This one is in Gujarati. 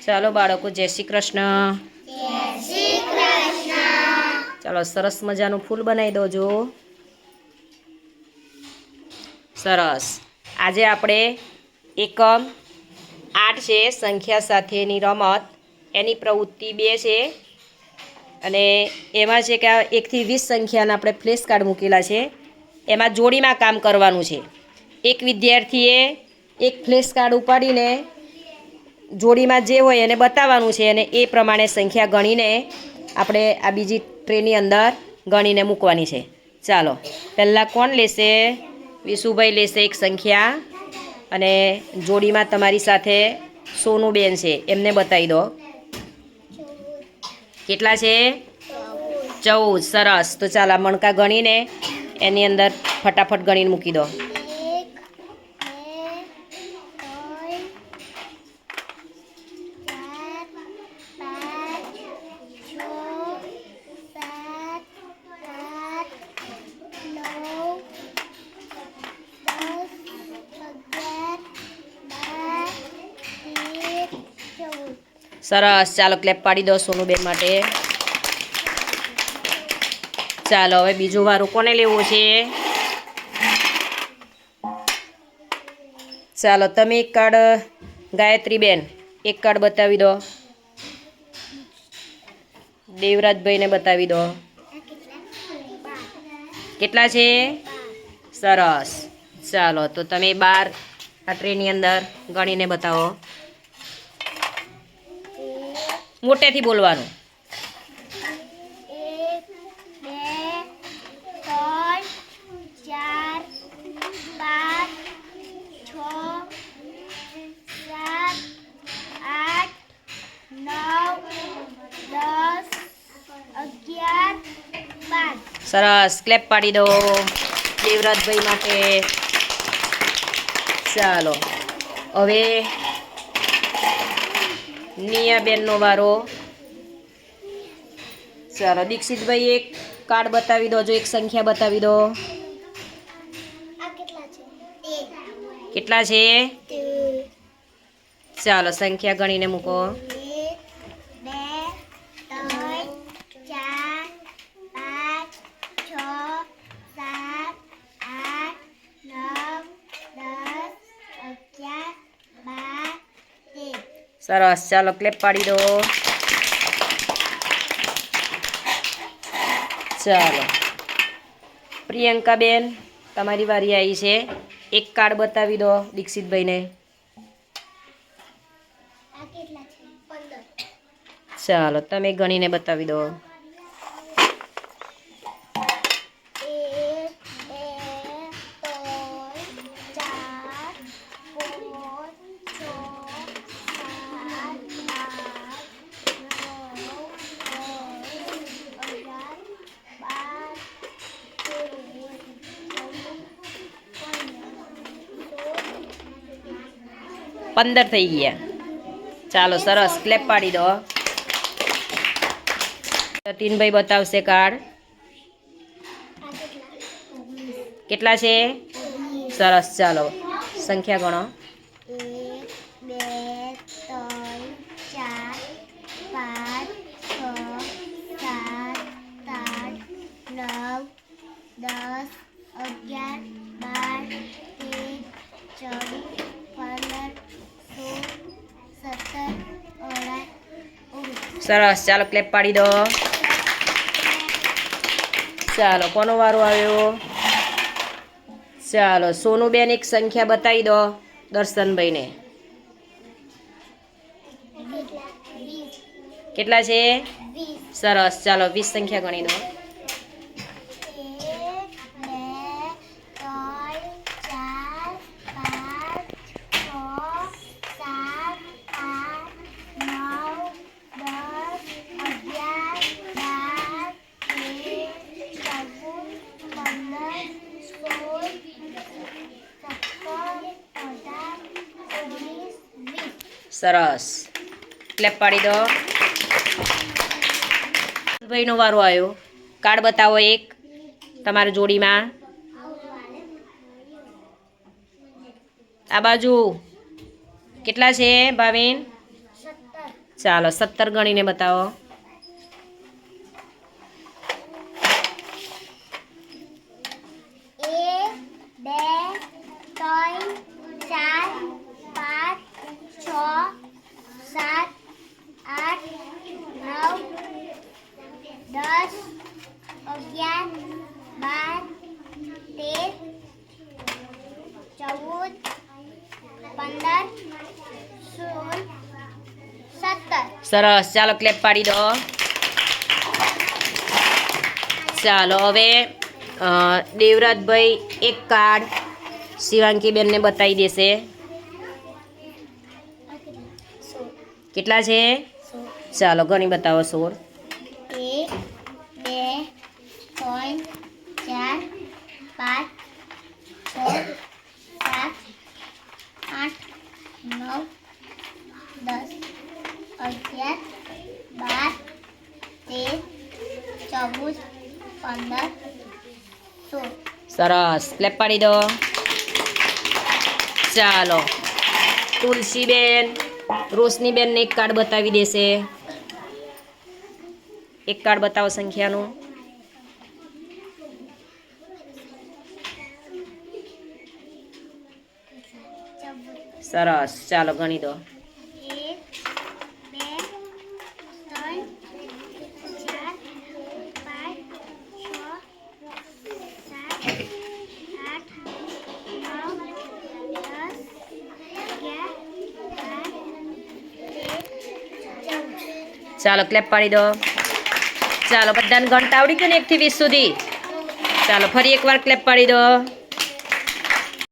ચાલો બાળકો, જય શ્રી કૃષ્ણ. ચાલો સરસ મજાનું ફૂલ બનાવી દોજો. સરસ. આજે આપણે એકમ 8 છે સંખ્યા સાથેની રમત, એની પ્રવૃત્તિ 2 છે અને એમાં છે કે 1 થી 20 સંખ્યાના આપણે ફ્લેશ કાર્ડ મૂકેલા છે. એમાં જોડીમાં કામ કરવાનું છે. એક વિદ્યાર્થીએ એક ફ્લેશ કાર્ડ ઉપાડીને જોડીમાં જે હોય એને બતાવવાનું છે અને એ પ્રમાણે સંખ્યા ગણીને આપણે આ બીજી ટ્રેની અંદર ગણીને મૂકવાની છે. ચાલો, પહેલાં કોણ લેશે? વિશુભાઈ લેશે એક સંખ્યા અને જોડીમાં તમારી સાથે સોનુબેન છે, એમને બતાવી દો. કેટલા છે? 14. સરસ. તો ચાલો, મણકા ગણીને એની અંદર ફટાફટ ગણીને મૂકી દો. 1 સરસ. ચાલો, ક્લેપ પાડી દો સોનુબેન માટે. ચાલો, હવે બીજું વારું કોને લેવું છે? ચાલો, તમે એક કાર્ડ, ગાયત્રીબેન એક કાર્ડ બતાવી દો. દેવરાજભાઈને બતાવી દો. કેટલા છે? સરસ. ચાલો, તો તમે 12 આ ટ્રેની અંદર ગણીને બતાવો. મોટેથી બોલવાનું. 1 સરસ. ક્લેપ પાડી દો દેવરાજભાઈ માટે. ચાલો, હવે નિયાબેનનો વારો. ચાલો, દીક્ષિતભાઈ એક કાર્ડ બતાવી દો, જો એક સંખ્યા બતાવી દો. કેટલા છે? ચાલો, સંખ્યા ગણીને મૂકો. 1 સરસ. ચાલો, ક્લેપ પાડી દો. ચાલો, પ્રિયંકાબેન તમારી વારી આવી છે. એક કાર્ડ બતાવી દો દીક્ષિતભાઈને. ચાલો, તમે ગણીને બતાવી દો. 15 થઈ ગયા. ચાલો, સરસ. ક્લેપ પાડી દો. જતીનભાઈ બતાવશે કાર્ડ. કેટલા છે? સરસ. ચાલો, સંખ્યા ગણો. 1 2 3 4 5 6 7 8 9 10 11 12 13 14 15 16 17 18 19 સરસ. ચાલો, ક્લેપ પાડી દો. ચાલો, કોનો વારો આવ્યો? ચાલો, સોનુબેન એક સંખ્યા બતાવી દો દર્શનભાઈને. કેટલા છે? સરસ. ચાલો, 20 સંખ્યા ગણી દો. 1 સરસ. ક્લેપ પાડી દો. ભાઈનો વારો આવ્યો. કાર્ડ બતાવો એક તમારી જોડીમાં. આ બાજુ કેટલા છે ભાવિન? 17 ચાલો 17 ગણીને બતાવો. 17. સરસ, ચાલો ક્લેપ પાડી દો. ચાલો હવે દેવરાજભાઈ એક કાર્ડ શિવાંકી બેનને બતાવી દેશે. કેટલા છે? ચાલો ગણી બતાવો. 16. 1 2 3 4 5 6 7 8 9 10 11 12 13 14 15 16. સરસ, ક્લેપ પાડી દો. ચાલો તુલસીબેન રોશનીબેનને એક કાર્ડ બતાવી દેશે. એક કાર્ડ બતાવો સંખ્યાનું. સરસ, ચાલો ગણી દો. 1 2 3 4 5 6 7 8 9 10 11 12 13 14. ચાલો ક્લેપ પાડી દો. ચાલો બધાને ગણતા આવડી ગયું ને 1 થી 20 સુધી. ચાલો ફરી એકવાર ક્લેપ પાડી દો.